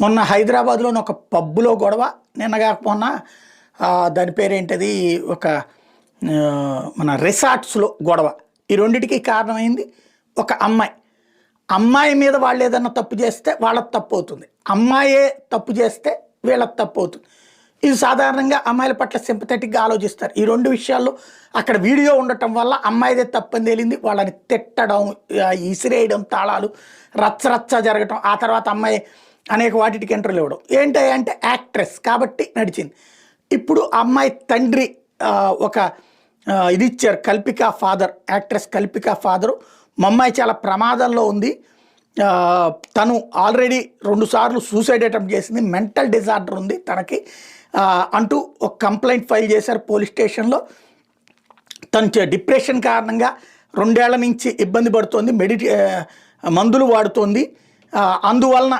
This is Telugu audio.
మొన్న హైదరాబాద్లోని ఒక పబ్బులో గొడవ, నిన్న కాకపోయినా దాని పేరేంటది ఒక మన రిసార్ట్స్లో గొడవ. ఈ రెండిటికి కారణమైంది ఒక అమ్మాయి. అమ్మాయి మీద వాళ్ళు ఏదన్నా తప్పు చేస్తే వాళ్ళకి తప్పు అవుతుంది, అమ్మాయే తప్పు చేస్తే వీళ్ళకి తప్పు అవుతుంది. ఇది సాధారణంగా అమ్మాయిల పట్ల సింపథెటిక్గా ఆలోచిస్తారు. ఈ రెండు విషయాల్లో అక్కడ వీడియో ఉండటం వల్ల అమ్మాయిదే తప్పని తేలింది. వాళ్ళని తిట్టడం, ఇసిరేయడం, తాళాలు రచ్చ జరగటం, ఆ తర్వాత అమ్మాయి అనేక వాటికి ఇంటర్వ్యూలు ఇవ్వడం. ఏంటంటే యాక్ట్రెస్ కాబట్టి నడిచింది. ఇప్పుడు అమ్మాయి తండ్రి ఒక ఇది ఇచ్చారు, కల్పికా ఫాదర్, యాక్ట్రెస్ కల్పికా ఫాదరు. మా అమ్మాయి చాలా ప్రమాదంలో ఉంది, తను ఆల్రెడీ 2 సార్లు సూసైడ్ అటెంప్ట్ చేసింది, మెంటల్ డిజార్డర్ ఉంది తనకి అంటూ ఒక కంప్లైంట్ ఫైల్ చేశారు పోలీస్ స్టేషన్లో. తను డిప్రెషన్ కారణంగా 2 ఏళ్ల నుంచి ఇబ్బంది పడుతోంది, మందులు వాడుతోంది. అందువలన